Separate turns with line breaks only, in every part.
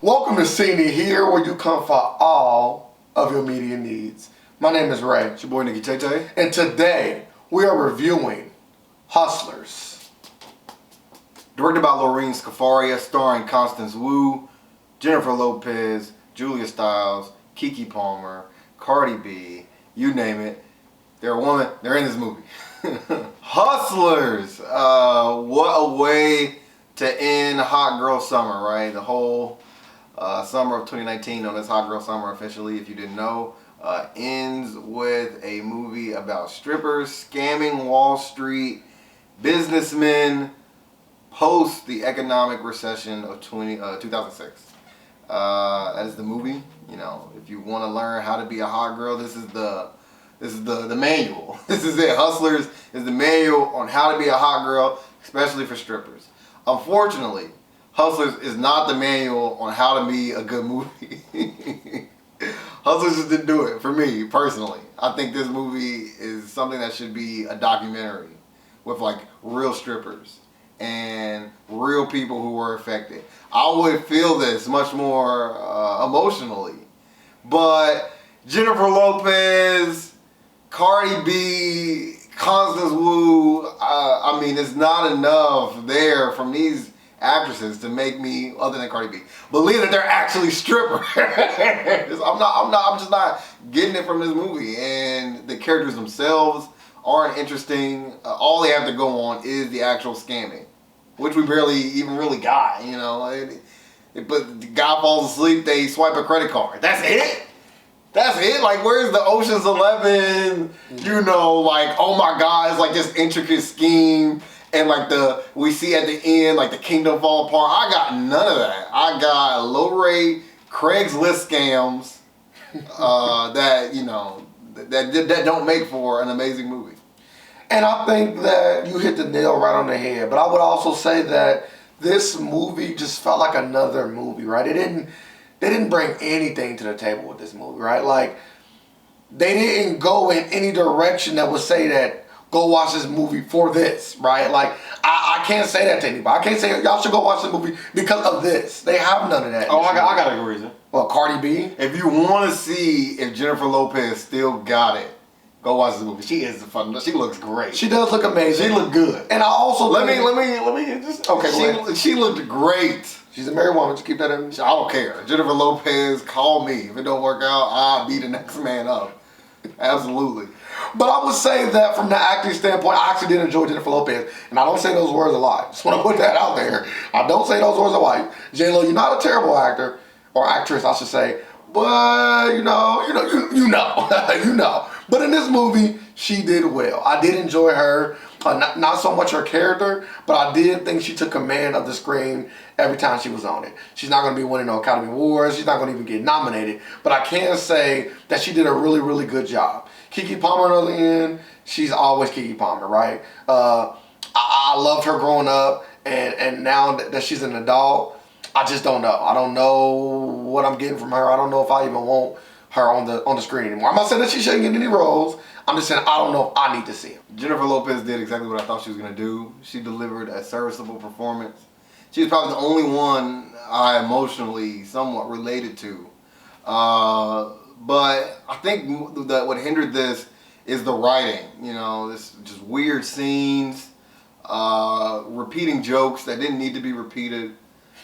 Welcome to Cine here, where you come for all of your media needs. My name is Ray.
It's your boy Nikki Tay.
And today we are reviewing Hustlers.
Directed by Lorene Scafaria, starring Constance Wu, Jennifer Lopez, Julia Stiles, Keke Palmer, Cardi B, you name it. They're a woman, they're in this movie. Hustlers! What a way to end Hot Girl Summer, right? The whole summer of 2019, known as Hot Girl Summer officially, if you didn't know, ends with a movie about strippers scamming Wall Street businessmen post the economic recession of 2006. That is the movie. You know, if you want to learn how to be a hot girl, this is the manual. This is it. Hustlers is the manual on how to be a hot girl, especially for strippers. Unfortunately, Hustlers is not the manual on how to be a good movie. Hustlers just didn't do it for me personally. I think this movie is something that should be a documentary with like real strippers and real people who were affected. I would feel this much more emotionally. But Jennifer Lopez, Cardi B, Constance Wu, I mean, it's not enough there from these actresses to make me, other than Cardi B, believe that they're actually strippers. I'm just not getting it from this movie. And the characters themselves aren't interesting. All they have to go on is the actual scamming, which we barely even really got, you know. But the guy falls asleep, they swipe a credit card. That's it? That's it? Like, where's the Ocean's 11, you know, like, oh my God, it's like this intricate scheme. And like we see at the end, like the kingdom fall apart. I got none of that. I got low rate Craigslist scams that, you know, that don't make for an amazing movie.
And I think that you hit the nail right on the head. But I would also say that this movie just felt like another movie, right? They didn't bring anything to the table with this movie, right? Like, they didn't go in any direction that would say that, go watch this movie for this, right? Like, I can't say that to anybody. I can't say y'all should go watch this movie because of this. They have none of that.
Oh, I got a good reason.
Well, Cardi B?
If you want to see if Jennifer Lopez still got it, go watch this movie. She is fun. She looks great.
She does look amazing.
She looked good.
And I also
let me just okay. She looked great.
She's a married woman. Just keep that in.
I don't care. Jennifer Lopez, call me. If it don't work out, I'll be the next man up. Absolutely.
But I would say that from the acting standpoint, I actually did enjoy Jennifer Lopez. And I don't say those words a lot. Just want to put that out there. I don't say those words a lot. J-Lo, you're not a terrible actor, or actress, I should say. But, you know. You know. But in this movie, she did well. I did enjoy her. Not so much her character, but I did think she took command of the screen every time she was on it. She's not going to be winning no Academy Awards. She's not going to even get nominated. But I can say that she did a really, really good job. Keke Palmer on the end, she's always Keke Palmer, right? I loved her growing up, and now that she's an adult, I just don't know. I don't know what I'm getting from her. I don't know if I even want her on the screen anymore. I'm not saying that she shouldn't get any roles. I'm just saying I don't know if I need to see him.
Jennifer Lopez did exactly what I thought she was going to do. She delivered a serviceable performance. She was probably the only one I emotionally somewhat related to. But I think that what hindered this is the writing. You know, this just weird scenes, repeating jokes that didn't need to be repeated.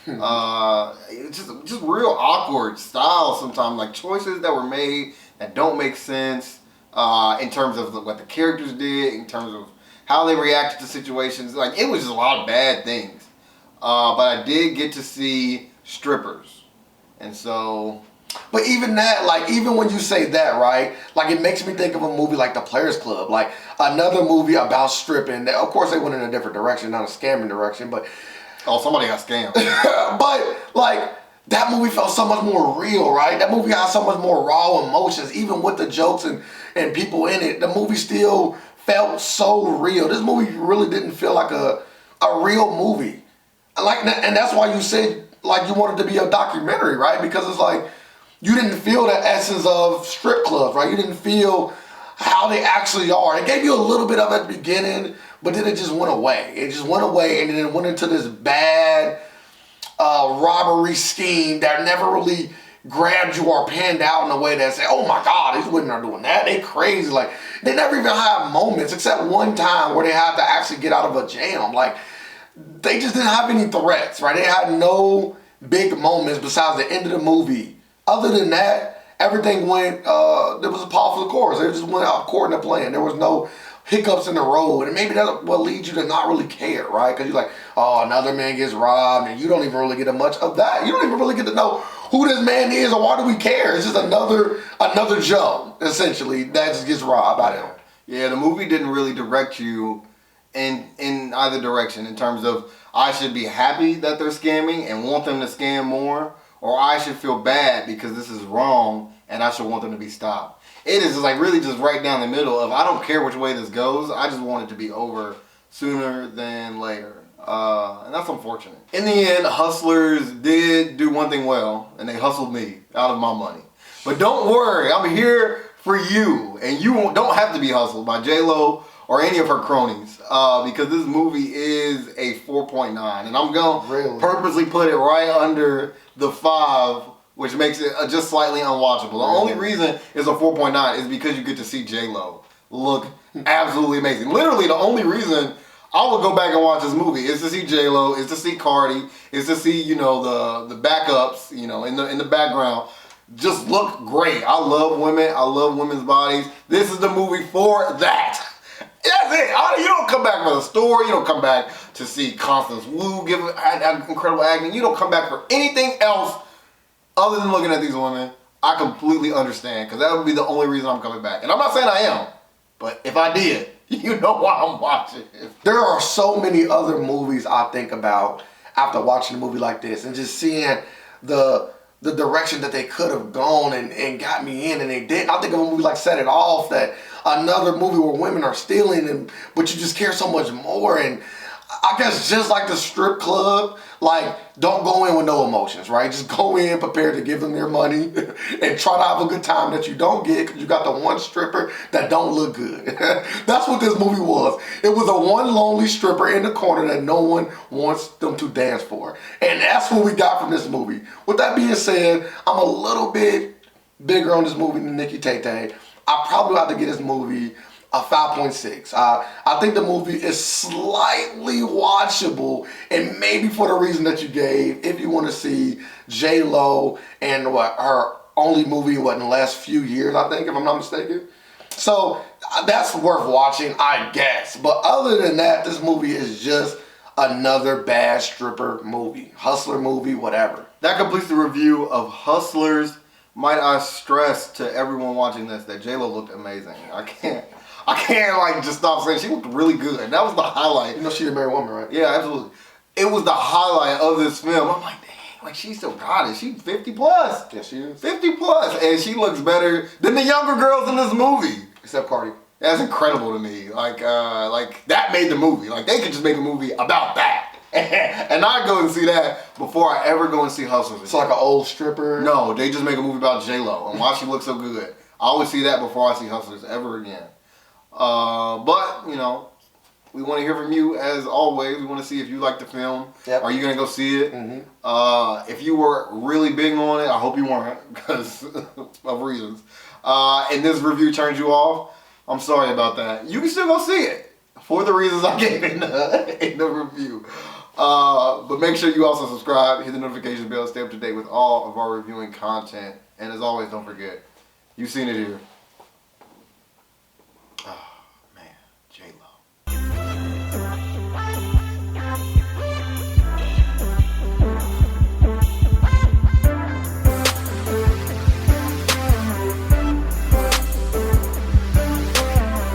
It's just real awkward style sometimes, like choices that were made that don't make sense. In terms of what the characters did, in terms of how they reacted to situations. Like, it was just a lot of bad things. But I did get to see strippers. And so...
But even that, like, even when you say that, right, like, it makes me think of a movie like The Players Club, like another movie about stripping. Of course, they went in a different direction, not a scamming direction, but...
Oh, somebody got scammed.
But, like... That movie felt so much more real, right? That movie had so much more raw emotions, even with the jokes and people in it. The movie still felt so real. This movie really didn't feel like a real movie. And that's why you said, like, you wanted to be a documentary, right? Because it's like, you didn't feel the essence of strip clubs, right? You didn't feel how they actually are. It gave you a little bit of it at the beginning, but then it just went away. It just went away, and then it went into this bad robbery scheme that never really grabbed you or panned out in a way that said, oh my God, these women are doing that. They crazy. Like, they never even had moments except one time where they had to actually get out of a jam. Like, they just didn't have any threats, right? They had no big moments besides the end of the movie. Other than that, everything went, there was a par for the course. They just went out according to plan. There was no hiccups in the road, and maybe that's what leads you to not really care, right? Because you're like, oh, another man gets robbed, and you don't even really get much of that. You don't even really get to know who this man is or why do we care. It's just another Joe, essentially, that just gets robbed by them.
Yeah, the movie didn't really direct you in either direction in terms of I should be happy that they're scamming and want them to scam more, or I should feel bad because this is wrong and I should want them to be stopped. It is like really just right down the middle of I don't care which way this goes. I just want it to be over sooner than later. And that's unfortunate. In the end, Hustlers did do one thing well, and they hustled me out of my money. But don't worry, I'm here for you, and you don't have to be hustled by J-Lo or any of her cronies, because this movie is a 4.9, and I'm going to purposely put it right under the 5, which makes it just slightly unwatchable. The only reason it's a 4.9 is because you get to see J-Lo look absolutely amazing. Literally, the only reason I would go back and watch this movie is to see J-Lo, is to see Cardi, is to see, you know, the backups, you know, in the background. Just look great. I love women. I love women's bodies. This is the movie for that. That's it. You don't come back for the story. You don't come back to see Constance Wu give incredible acting. You don't come back for anything else other than looking at these women. I completely understand, because that would be the only reason I'm coming back. And I'm not saying I am, but if I did, you know why I'm watching.
There are so many other movies I think about after watching a movie like this and just seeing the direction that they could have gone and got me in, and they didn't. I think of a movie like Set It Off, that another movie where women are stealing, but you just care so much more. And I guess just like the strip club, like, don't go in with no emotions, right? Just go in prepared to give them their money and try to have a good time that you don't get because you got the one stripper that don't look good. That's what this movie was. It was a one lonely stripper in the corner that no one wants them to dance for. And that's what we got from this movie. With that being said, I'm a little bit bigger on this movie than Nikki Tay. I probably have to get this movie a 5.6. I think the movie is slightly watchable, and maybe for the reason that you gave, if you want to see J-Lo and her only movie in the last few years, I think, if I'm not mistaken. So that's worth watching, I guess. But other than that, this movie is just another bad stripper movie, hustler movie, whatever.
That completes the review of Hustlers. Might I stress to everyone watching this that J-Lo looked amazing. I can't like just stop saying she looked really good. And that was the highlight.
You know she's a married woman, right?
Yeah, absolutely. It was the highlight of this film. I'm like, dang, like she still got it. She's 50 plus.
Yeah, she is.
50 plus. And she looks better than the younger girls in this movie.
Except Cardi.
That's incredible to me. Like that made the movie. Like they could just make a movie about that. And I go and see that before I ever go and see Hustlers.
It's like an old stripper.
No, they just make a movie about J-Lo and why she looks so good. I always see that before I see Hustlers ever again. But, you know, we want to hear from you as always. We want to see if you like the film.
Yep.
Are you going to go see it?
Mm-hmm.
If you were really big on it, I hope you weren't because of reasons. And this review turned you off, I'm sorry about that. You can still go see it for the reasons I gave in the review. But make sure you also subscribe, hit the notification bell, stay up to date with all of our reviewing content. And as always, don't forget, you've seen it here.